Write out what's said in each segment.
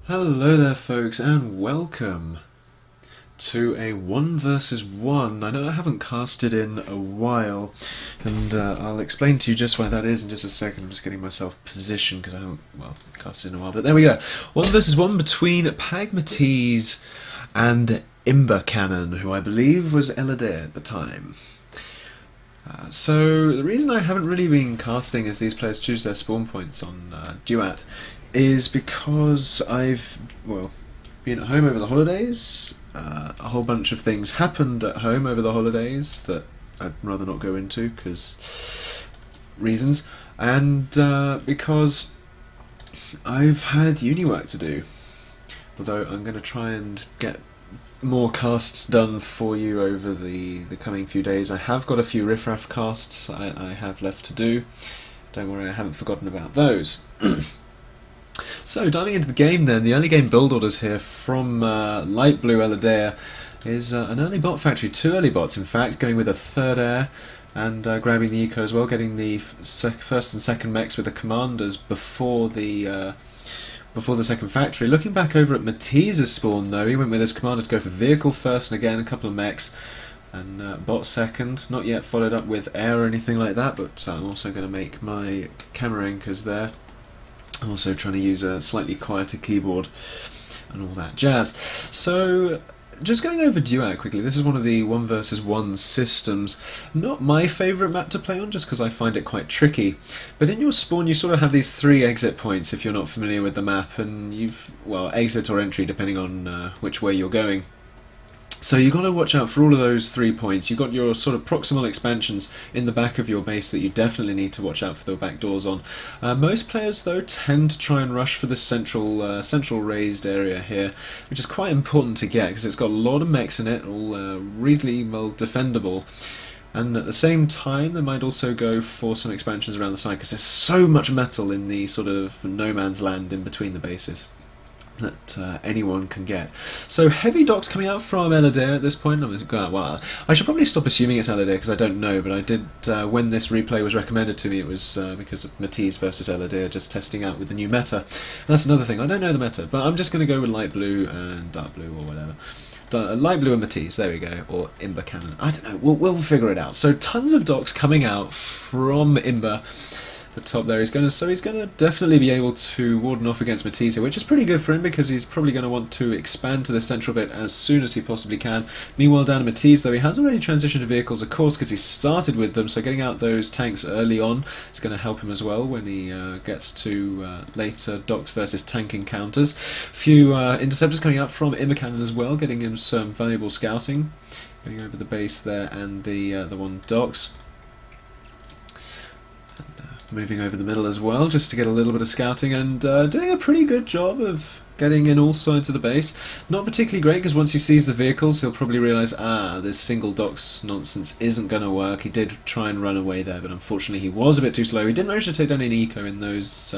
Hello there folks and welcome to a 1 versus 1. I know I haven't casted in a while and I'll explain to you just why that is in just a second. I'm just getting myself positioned because I haven't, casted in a while, but there we go. 1 versus 1 between Matiz and Cannon, who I believe was Elodea at the time. So the reason I haven't really been casting as these players choose their spawn points on DUAT is because I've, been at home over the holidays. A whole bunch of things happened at home over the holidays that I'd rather not go into because reasons, and because I've had uni work to do. Although I'm going to try and get more casts done for you over the coming few days. I have got a few riffraff casts I have left to do. Don't worry, I haven't forgotten about those. So, diving into the game then, the early game build orders here from Light Blue Elodea is an early bot factory, 2 early bots in fact, going with a 3rd air and grabbing the eco as well, getting the first and second mechs with the commanders before the second factory. Looking back over at Matiz's spawn though, he went with his commander to go for vehicle first and again a couple of mechs, and bot second, not yet followed up with air or anything like that, but I'm also going to make my camera anchors there. I'm also trying to use a slightly quieter keyboard and all that jazz. So, just going over DUAT quickly, this is one of the 1 versus 1 systems. Not my favourite map to play on, just because I find it quite tricky. But in your spawn you sort of have these 3 exit points if you're not familiar with the map, and exit or entry depending on which way you're going. So you've got to watch out for all of those 3 points. You've got your sort of proximal expansions in the back of your base that you definitely need to watch out for the back doors on. Most players though tend to try and rush for this central raised area here, which is quite important to get because it's got a lot of mechs in it, all reasonably well defendable. And at the same time, they might also go for some expansions around the side because there's so much metal in the sort of no man's land in between the bases that anyone can get. So heavy docks coming out from Elodea at this point. I should probably stop assuming it's Elodea because I don't know, but I did, when this replay was recommended to me, it was because of Matiz versus Elodea, just testing out with the new meta. And that's another thing, I don't know the meta, but I'm just going to go with light blue and dark blue or whatever. Light blue and Matiz, there we go, or Cannon. I don't know, we'll figure it out. So tons of docks coming out from the top there. He's going to definitely be able to warden off against Matiz, which is pretty good for him because he's probably going to want to expand to the central bit as soon as he possibly can. Meanwhile, down to Matiz, though, he has already transitioned to vehicles, of course, because he started with them, so getting out those tanks early on is going to help him as well when he gets to later docks versus tank encounters. A few interceptors coming out from Cannon as well, getting him some valuable scouting, going over the base there and the one docks. Moving over the middle as well, just to get a little bit of scouting, and doing a pretty good job of getting in all sides of the base. Not particularly great, because once he sees the vehicles, he'll probably realise, this single docks nonsense isn't going to work. He did try and run away there, but unfortunately he was a bit too slow. He didn't manage to take down any eco in those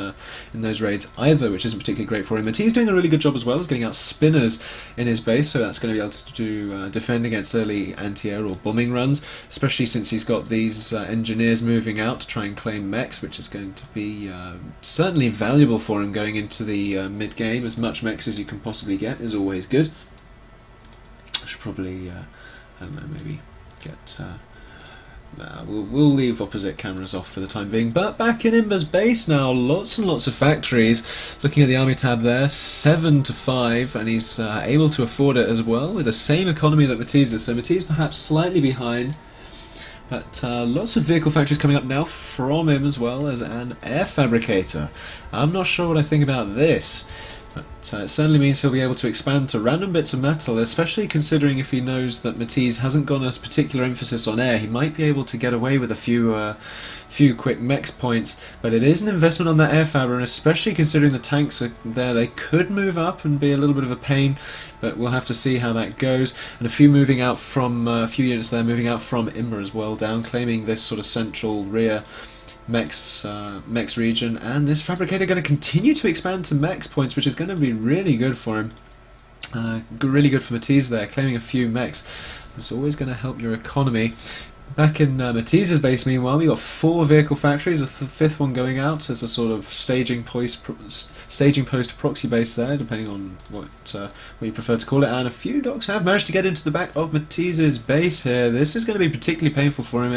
raids either, which isn't particularly great for him. But he's doing a really good job as well as getting out spinners in his base, so that's going to be able to defend against early anti-air or bombing runs, especially since he's got these engineers moving out to try and claim mechs, which is going to be certainly valuable for him going into the mid-game. As much mechs as you can possibly get is always good. I should probably, I don't know, maybe get... we'll leave opposite cameras off for the time being. But back in Imba's base now, lots and lots of factories. Looking at the army tab there, 7 to 5, and he's able to afford it as well with the same economy that Matiz is. So Matiz perhaps slightly behind. But lots of vehicle factories coming up now from him as well as an air fabricator. I'm not sure what I think about this. But it certainly means he'll be able to expand to random bits of metal, especially considering if he knows that Matiz hasn't got a particular emphasis on air. He might be able to get away with a few quick mechs points, but it is an investment on that air fabber, and especially considering the tanks are there, they could move up and be a little bit of a pain, but we'll have to see how that goes. And a few moving out from, a few units there moving out from Imba as well, down claiming this sort of central rear mechs region, and this fabricator going to continue to expand to mechs points, which is going to be really good for him. Really good for Matiz there, claiming a few mechs. It's always going to help your economy. Back in Matiz's base, meanwhile, we got 4 vehicle factories, a fifth one going out as a sort of staging post proxy base there, depending on what you prefer to call it. And a few docks have managed to get into the back of Matiz's base here. This is going to be particularly painful for him.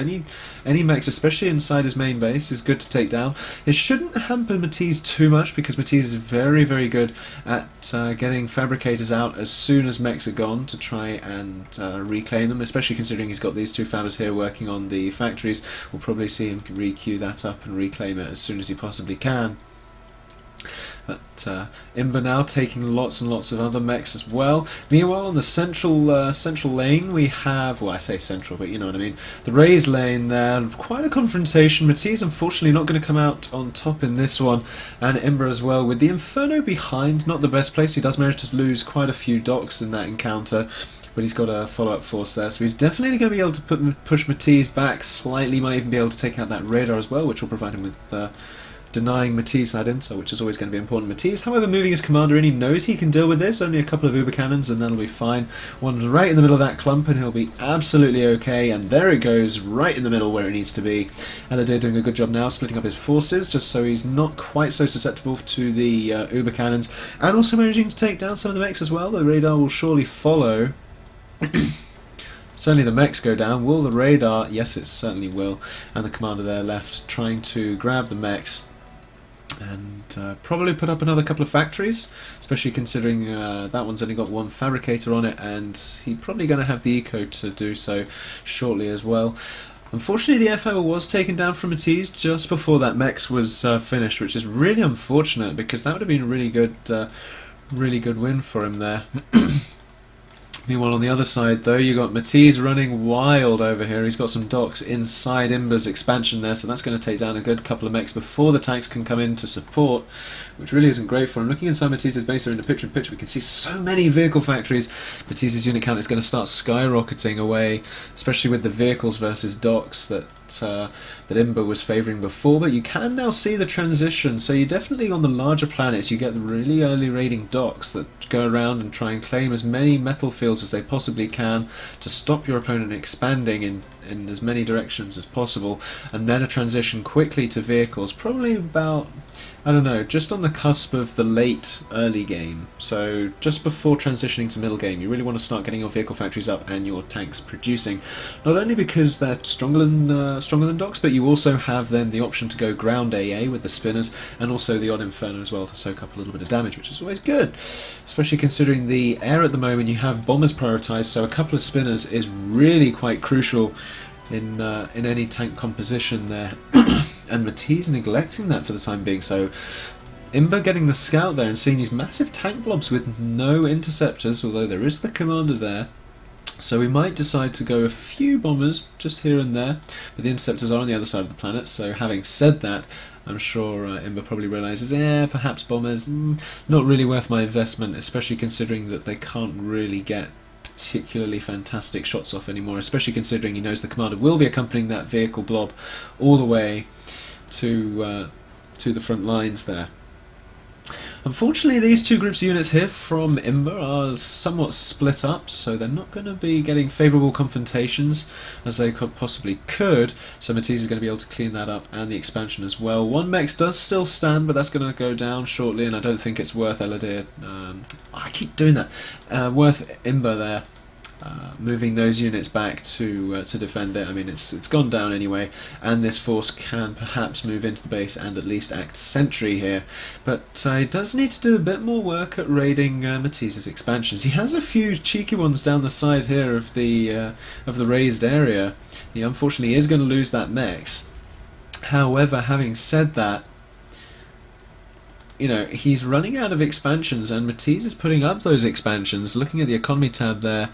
Any mechs, especially inside his main base, is good to take down. It shouldn't hamper Matiz too much because Matiz is very, very good at getting fabricators out as soon as mechs are gone to try and reclaim them, especially considering he's got these 2 fabbers here working on the factories. We'll probably see him re-queue that up and reclaim it as soon as he possibly can. But Imber now taking lots and lots of other mechs as well. Meanwhile, on the central lane, we have, well, I say central, but you know what I mean, the Rays lane there. Quite a confrontation. Matiz unfortunately not going to come out on top in this one, and Imber as well, with the Inferno behind. Not the best place. He does manage to lose quite a few docks in that encounter, but he's got a follow-up force there, so he's definitely going to be able to push Matiz back slightly. Might even be able to take out that radar as well, which will provide him with denying Matiz that intel, which is always going to be important. Matiz, however, moving his commander in, he knows he can deal with this. Only a couple of Uber cannons and that'll be fine. One's right in the middle of that clump and he'll be absolutely okay, and there it goes, right in the middle where it needs to be. Elodea doing a good job now, splitting up his forces, just so he's not quite so susceptible to the Uber cannons, and also managing to take down some of the mechs as well. The radar will surely follow. Certainly the mechs go down. Will the radar? Yes, it certainly will. And the commander there left trying to grab the mechs and probably put up another couple of factories, especially considering that one's only got 1 fabricator on it, and he's probably going to have the eco to do so shortly as well. Unfortunately, the airfighter was taken down from Matiz just before that mechs was finished, which is really unfortunate because that would have been a really good win for him there. Meanwhile, on the other side, though, you got Matiz running wild over here. He's got some docks inside Imber's expansion there, so that's going to take down a good couple of mechs before the tanks can come in to support, which really isn't great for him. Looking inside Matiz's base here in the picture-in-picture, we can see so many vehicle factories. Matiz's unit count is going to start skyrocketing away, especially with the vehicles versus docks that Imber was favouring before. But you can now see the transition. So you definitely, on the larger planets, you get the really early raiding docks that go around and try and claim as many metal fields as they possibly can to stop your opponent expanding in as many directions as possible, and then a transition quickly to vehicles, probably about, I don't know, just on the cusp of the late early game. So just before transitioning to middle game, you really want to start getting your vehicle factories up and your tanks producing, not only because they're stronger than docks, but you also have then the option to go ground AA with the spinners, and also the odd Inferno as well to soak up a little bit of damage, which is always good, especially considering the air at the moment. You have bombers prioritized, so a couple of spinners is really quite crucial in any tank composition there. And Matiz neglecting that for the time being, so Imber getting the scout there and seeing these massive tank blobs with no interceptors, although there is the commander there. So we might decide to go a few bombers just here and there, but the interceptors are on the other side of the planet, so having said that, I'm sure Imber probably realises, perhaps bombers, not really worth my investment, especially considering that they can't really get particularly fantastic shots off anymore, especially considering he knows the commander will be accompanying that vehicle blob all the way to the front lines there. Unfortunately, these 2 groups of units here from Imber are somewhat split up, so they're not going to be getting favourable confrontations as they possibly could, so Matiz is going to be able to clean that up, and the expansion as well. 1 mech does still stand, but that's going to go down shortly, and I don't think it's worth Elodea, I keep doing that, worth Imber there. Moving those units back to defend it. I mean, it's gone down anyway, and this force can perhaps move into the base and at least act sentry here. But he does need to do a bit more work at raiding Matiz's expansions. He has a few cheeky ones down the side here of the raised area. He unfortunately is going to lose that mechs. However, having said that, you know, he's running out of expansions, and Matiz is putting up those expansions. Looking at the economy tab there,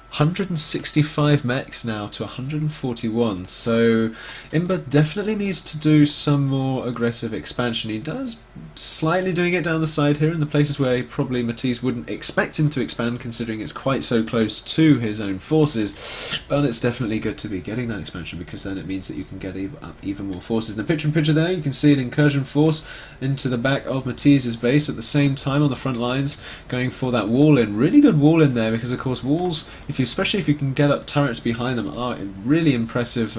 165 mechs now to 141, so Imber definitely needs to do some more aggressive expansion. He does slightly doing it down the side here in the places where probably Matiz wouldn't expect him to expand, considering it's quite so close to his own forces. But it's definitely good to be getting that expansion, because then it means that you can get even more forces. In the picture-in-picture there, you can see an incursion force into the back of Matiz's base at the same time on the front lines, going for that wall in. Really good wall in there, because of course walls, especially if you can get up turrets behind them, are really impressive,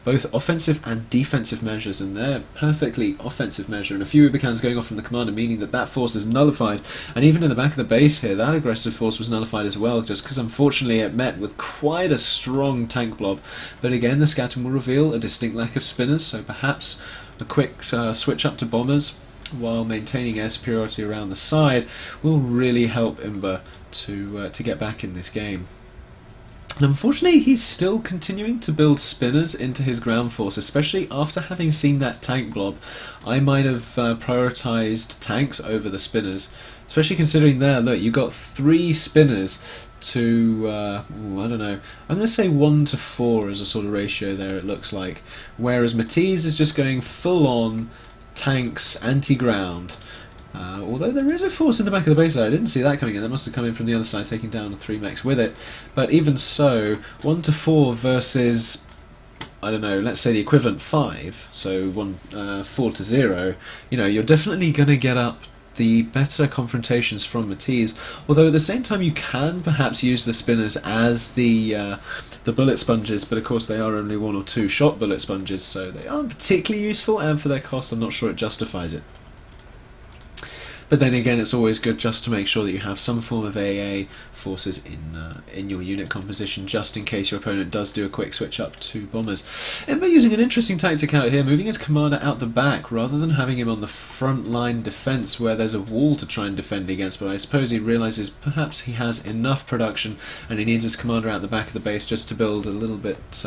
both offensive and defensive measures, and they're perfectly offensive measure, and a few Ubicans going off from the commander, meaning that that force is nullified. And even in the back of the base here, that aggressive force was nullified as well, just because unfortunately it met with quite a strong tank blob. But again, the scouting will reveal a distinct lack of spinners, so perhaps a quick switch up to bombers while maintaining air superiority around the side will really help Imber to get back in this game. And unfortunately, he's still continuing to build spinners into his ground force, especially after having seen that tank blob. I might have prioritised tanks over the spinners, especially considering there, look, you got 3 spinners to, I don't know, I'm going to say 1 to 4 as a sort of ratio there, it looks like. Whereas Matiz is just going full on tanks, anti-ground. Although there is a force in the back of the base there, I didn't see that coming in. That must have come in from the other side, taking down the 3 mechs with it. But even so, 1 to 4 versus, I don't know, let's say the equivalent 5, so 4 to 0, you know, you're definitely going to get up the better confrontations from Matiz. Although at the same time you can perhaps use the spinners as the bullet sponges, but of course they are only 1 or 2 shot bullet sponges, so they aren't particularly useful, and for their cost I'm not sure it justifies it. But then again, it's always good just to make sure that you have some form of AA forces in your unit composition, just in case your opponent does do a quick switch up to bombers. Ember using an interesting tactic out here, moving his commander out the back rather than having him on the front line defense where there's a wall to try and defend against. But I suppose he realizes perhaps he has enough production and he needs his commander out the back of the base just to build a little bit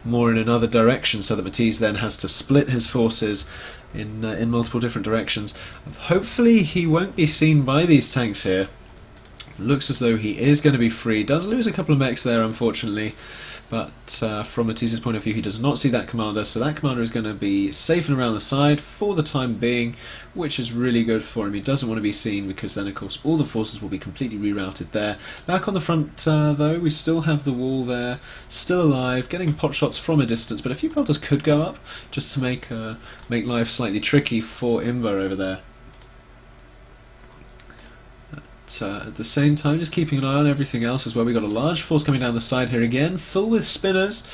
more in another direction, so that Matiz then has to split his forces in multiple different directions. Hopefully he won't be seen by these tanks here. Looks as though he is going to be free. Does lose a couple of mechs there, unfortunately, but from Matiz's point of view, he does not see that commander, so that commander is going to be safe and around the side for the time being, which is really good for him. He doesn't want to be seen, because then of course all the forces will be completely rerouted there. Back on the front though, we still have the wall there, still alive, getting pot shots from a distance, but a few pelters could go up just to make life slightly tricky for Imber over there. At the same time, just keeping an eye on everything else as well. We've got a large force coming down the side here again, full with spinners.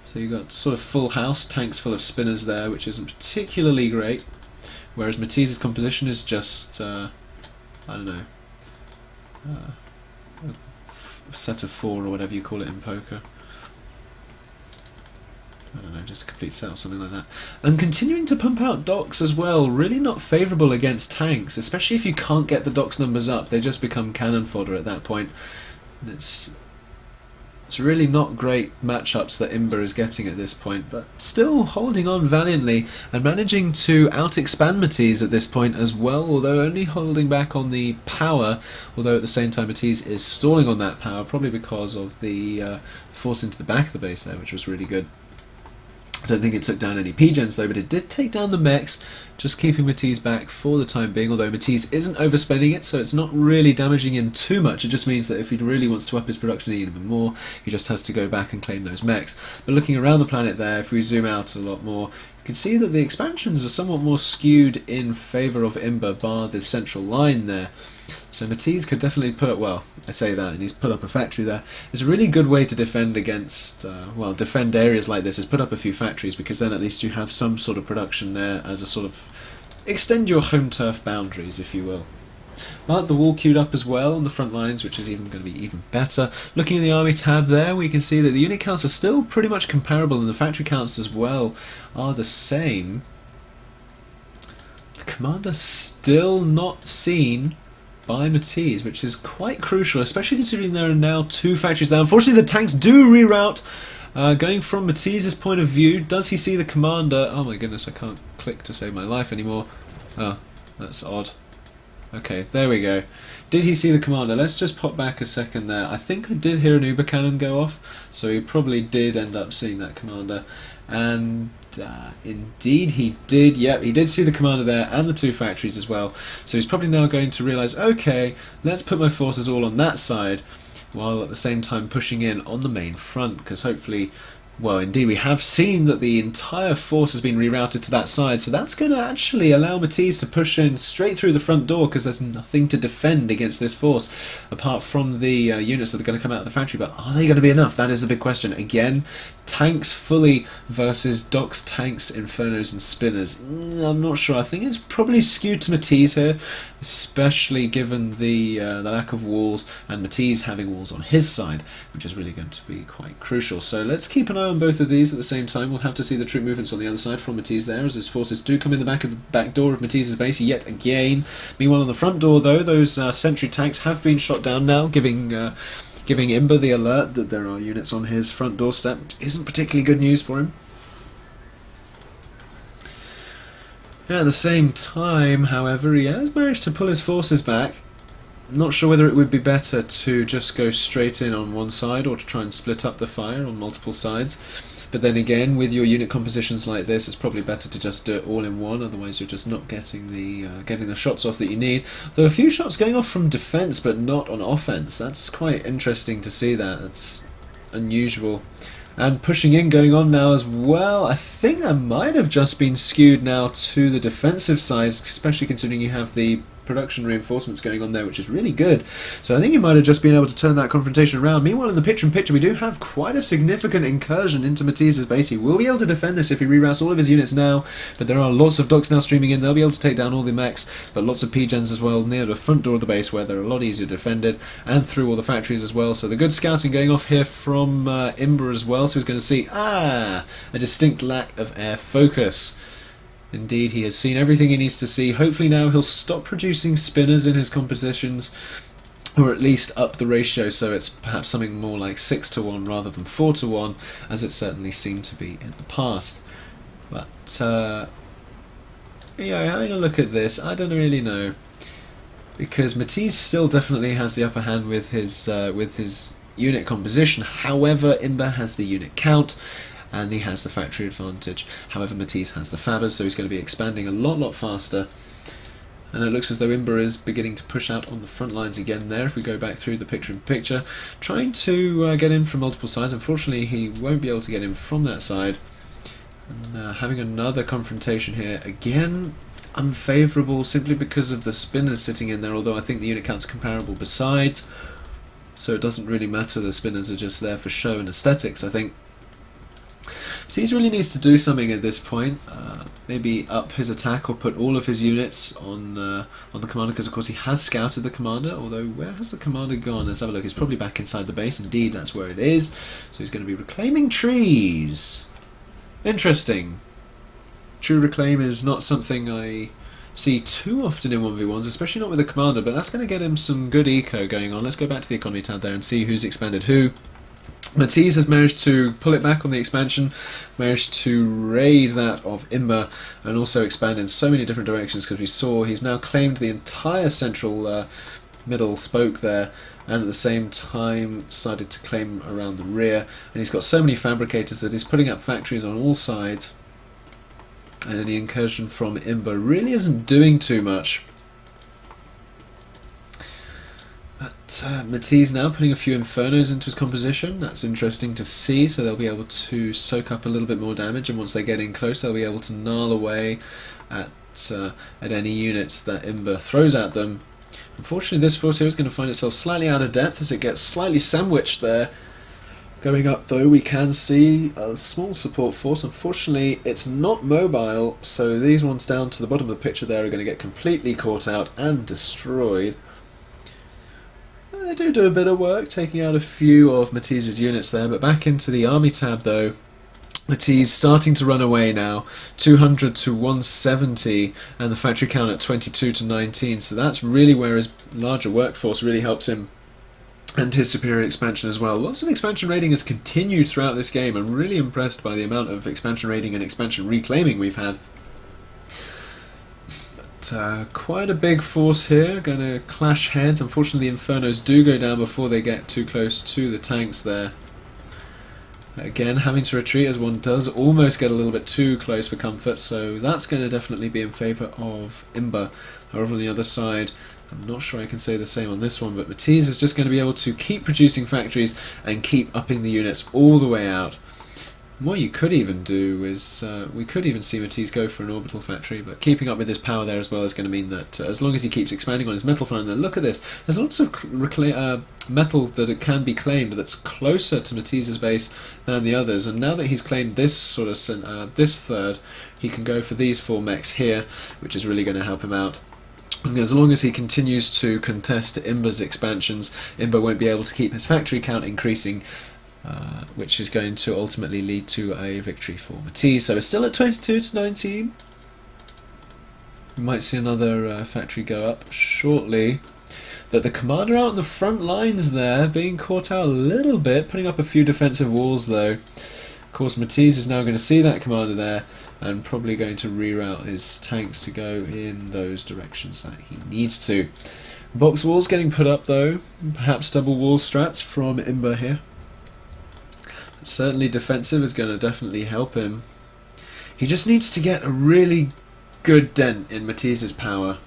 So you've got sort of full house, tanks full of spinners there, which isn't particularly great. Whereas Matiz's composition is just, I don't know, a set of 4 or whatever you call it in poker. I don't know, just a complete set or something like that. And continuing to pump out docks as well, really not favourable against tanks, especially if you can't get the docks numbers up. They just become cannon fodder at that point. And it's really not great matchups that Imber is getting at this point, but still holding on valiantly and managing to out-expand Matiz at this point as well, although only holding back on the power, although at the same time Matiz is stalling on that power, probably because of the force into the back of the base there, which was really good. I don't think it took down any P-gens though, but it did take down the mechs, just keeping Matiz back for the time being, although Matiz isn't overspending it, so it's not really damaging him too much. It just means that if he really wants to up his production even more, he just has to go back and claim those mechs. But looking around the planet there, if we zoom out a lot more, you can see that the expansions are somewhat more skewed in favour of Imber, bar this central line there. So Matiz could definitely put up, well, I say that, and he's put up a factory there. It's a really good way to defend against, well, defend areas like this, is put up a few factories, because then at least you have some sort of production there as a sort of, extend your home turf boundaries, if you will. But the wall queued up as well on the front lines, which is even going to be even better. Looking at the army tab there, we can see that the unit counts are still pretty much comparable, and the factory counts as well are the same. The commander still not seen by Matiz, which is quite crucial, especially considering there are now 2 factories there. Unfortunately, the tanks do reroute. Going from Matiz's point of view, does he see the commander? Oh my goodness, I can't click to save my life anymore. Oh, that's odd. Okay, there we go. Did he see the commander? Let's just pop back a second there. I think I did hear an Uber cannon go off, so he probably did end up seeing that commander. And indeed he did. Yep, he did see the commander there and the two factories as well. So he's probably now going to realise, okay, let's put my forces all on that side, while at the same time pushing in on the main front, because hopefully, well, indeed, we have seen that the entire force has been rerouted to that side, so that's going to actually allow Matiz to push in straight through the front door, because there's nothing to defend against this force, apart from the units that are going to come out of the factory. But are they going to be enough? That is the big question. Again, tanks fully versus docks, tanks, infernos, and spinners. I'm not sure. I think it's probably skewed to Matiz here, especially given the lack of walls, and Matiz having walls on his side, which is really going to be quite crucial. So let's keep an eye on both of these at the same time. We'll have to see the troop movements on the other side from Matiz there, as his forces do come in the back door of Matiz's base yet again. Meanwhile, on the front door, though, those sentry tanks have been shot down now, giving Imber the alert that there are units on his front doorstep. Isn't particularly good news for him. Yeah, at the same time, however, he has managed to pull his forces back. Not sure whether it would be better to just go straight in on one side or to try and split up the fire on multiple sides. But then again, with your unit compositions like this, it's probably better to just do it all in one, otherwise you're just not getting the shots off that you need. There are a few shots going off from defence, but not on offence. That's quite interesting to see that. That's unusual. And pushing in going on now as well. I think that might have just been skewed now to the defensive side, especially considering you have the production reinforcements going on there, which is really good. So I think you might have just been able to turn that confrontation around. Meanwhile, in the picture-in-picture, we do have quite a significant incursion into Matiz's base. He will be able to defend this if he reroutes all of his units now, but there are lots of docks now streaming in. They'll be able to take down all the mechs, but lots of P-gens as well near the front door of the base, where they're a lot easier defended, and through all the factories as well. So the good scouting going off here from Imber as well, so he's going to see, a distinct lack of air focus. Indeed, he has seen everything he needs to see. Hopefully now he'll stop producing spinners in his compositions, or at least up the ratio so it's perhaps something more like 6 to 1 rather than 4 to 1, as it certainly seemed to be in the past. But, yeah, having a look at this, I don't really know, because Matiz still definitely has the upper hand with his unit composition. However, Imber has the unit count, and he has the factory advantage. However, Matiz has the fabbers, so he's going to be expanding a lot faster. And it looks as though Imber is beginning to push out on the front lines again there, if we go back through the picture-in-picture. Trying to get in from multiple sides. Unfortunately, he won't be able to get in from that side. And having another confrontation here. Again, unfavourable simply because of the spinners sitting in there, although I think the unit count's comparable besides. So it doesn't really matter, the spinners are just there for show and aesthetics, I think. Matiz really needs to do something at this point, maybe up his attack or put all of his units on the commander, because of course he has scouted the commander, although where has the commander gone? Let's have a look. He's probably back inside the base. Indeed, that's where it is. So he's going to be reclaiming trees. Interesting. True reclaim is not something I see too often in 1v1s, especially not with the commander, but that's going to get him some good eco going on. Let's go back to the economy tab there and see who's expanded who. Matiz has managed to pull it back on the expansion, managed to raid that of Imber, and also expand in so many different directions, because we saw he's now claimed the entire central middle spoke there, and at the same time started to claim around the rear, and he's got so many fabricators that he's putting up factories on all sides, and any incursion from Imber really isn't doing too much. But Matiz now putting a few Infernos into his composition. That's interesting to see, so they'll be able to soak up a little bit more damage, and once they get in close they'll be able to gnarl away at any units that Imber throws at them. Unfortunately, this force here is going to find itself slightly out of depth as it gets slightly sandwiched there. Going up though, we can see a small support force. Unfortunately, it's not mobile, so these ones down to the bottom of the picture there are going to get completely caught out and destroyed. They do a bit of work, taking out a few of Matiz's units there, but back into the army tab though. Matiz starting to run away now, 200 to 170, and the factory count at 22 to 19, so that's really where his larger workforce really helps him, and his superior expansion as well. Lots of expansion raiding has continued throughout this game. I'm really impressed by the amount of expansion raiding and expansion reclaiming we've had. Quite a big force here, going to clash heads. Unfortunately, the Infernos do go down before they get too close to the tanks there. Again, having to retreat as one does, almost get a little bit too close for comfort, so that's going to definitely be in favour of Imber. However, on the other side, I'm not sure I can say the same on this one, but Matiz is just going to be able to keep producing factories and keep upping the units all the way out. What you could even do is, we could even see Matiz go for an orbital factory, but keeping up with his power there as well is going to mean that as long as he keeps expanding on his metal front, and look at this, there's lots of metal that it can be claimed that's closer to Matiz's base than the others, and now that he's claimed this sort of this third, he can go for these 4 mechs here, which is really going to help him out. And as long as he continues to contest Imber's expansions, Imber won't be able to keep his factory count increasing, which is going to ultimately lead to a victory for Matiz. So it's still at 22 to 19. We might see another factory go up shortly. But the commander out on the front lines there, being caught out a little bit, putting up a few defensive walls though. Of course, Matiz is now going to see that commander there and probably going to reroute his tanks to go in those directions that he needs to. Box walls getting put up though, perhaps double wall strats from Imber here. Certainly defensive is going to definitely help him. He just needs to get a really good dent in Matiz's power.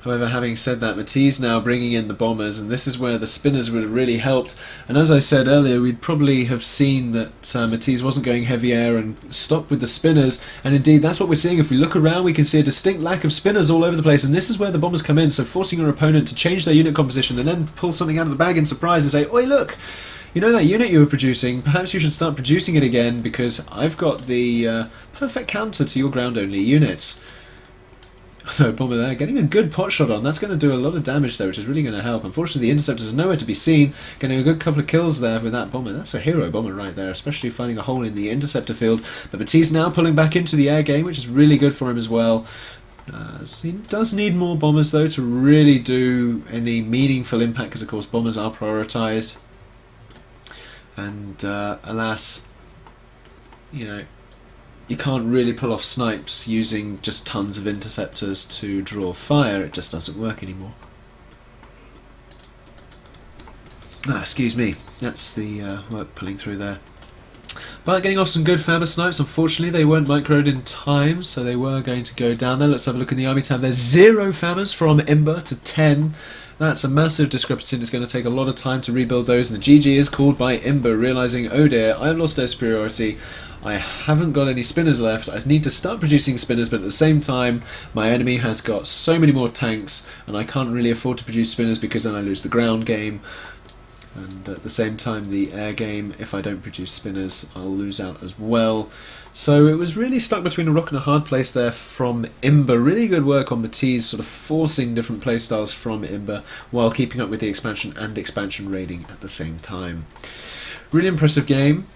However, having said that, Matiz now bringing in the bombers, and this is where the spinners would have really helped. And as I said earlier, we'd probably have seen that Matiz wasn't going heavy air and stopped with the spinners. And indeed, that's what we're seeing. If we look around, we can see a distinct lack of spinners all over the place. And this is where the bombers come in, so forcing your opponent to change their unit composition and then pull something out of the bag in surprise and say, "Oi, look! You know that unit you were producing, perhaps you should start producing it again because I've got the perfect counter to your ground-only units." Although bomber there, getting a good pot shot on, that's going to do a lot of damage there, which is really going to help. Unfortunately, the interceptors are nowhere to be seen, getting a good couple of kills there with that bomber. That's a hero bomber right there, especially finding a hole in the interceptor field. But Matiz now pulling back into the air game, which is really good for him as well. He does need more bombers though to really do any meaningful impact, because of course bombers are prioritised. And alas, you know, you can't really pull off snipes using just tons of interceptors to draw fire. It just doesn't work anymore. Excuse me, that's the work pulling through there. But getting off some good Faber snipes. Unfortunately, they weren't microed in time, so they were going to go down there. Let's have a look in the army tab. There's 0 Fabers from Imber to 10. That's a massive discrepancy, and it's going to take a lot of time to rebuild those. And the GG is called by Imber, realising, oh dear, I've lost air superiority. I haven't got any spinners left. I need to start producing spinners, but at the same time, my enemy has got so many more tanks, and I can't really afford to produce spinners because then I lose the ground game. And at the same time, the air game, if I don't produce spinners, I'll lose out as well. So it was really stuck between a rock and a hard place there from Imber. Really good work on Matiz, sort of forcing different playstyles from Imber while keeping up with the expansion and expansion raiding at the same time. Really impressive game.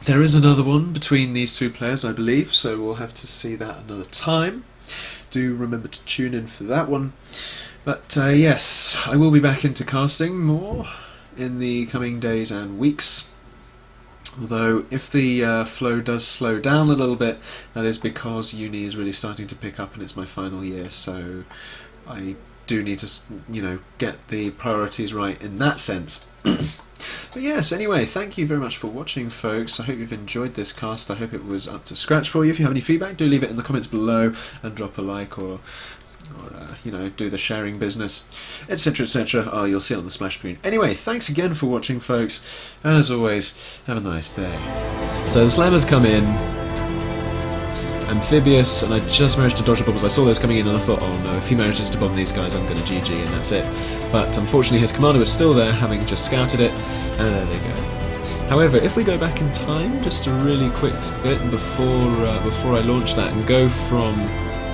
There is another one between these two players, I believe, so we'll have to see that another time. Do remember to tune in for that one. But yes, I will be back into casting more in the coming days and weeks. Although if the flow does slow down a little bit, that is because uni is really starting to pick up and it's my final year, so I do need to, you know, get the priorities right in that sense. But yes, anyway, thank you very much for watching, folks. I hope you've enjoyed this cast. I hope it was up to scratch for you. If you have any feedback, do leave it in the comments below and drop a like or you know, do the sharing business, etc, etc. Oh, you'll see it on the splash screen. Anyway, thanks again for watching, folks, and as always, have a nice day. So the slammers come in, amphibious, and I just managed to dodge the bombers. I saw those coming in and I thought, oh no, if he manages to bomb these guys, I'm going to GG, and that's it. But unfortunately his commander was still there, having just scouted it, and there they go. However, if we go back in time, just a really quick bit before I launch that, and go from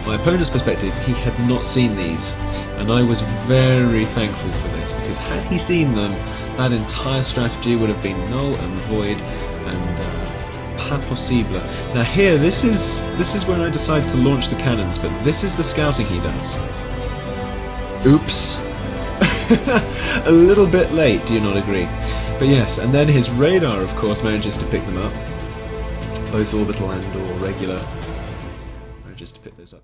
my opponent's perspective, he had not seen these, and I was very thankful for this, because had he seen them, that entire strategy would have been null and void, and pas possible. Now here, this is when I decide to launch the cannons, but this is the scouting he does. Oops. A little bit late, do you not agree? But yes, and then his radar, of course, manages to pick them up, both orbital and or regular, manages to pick those up.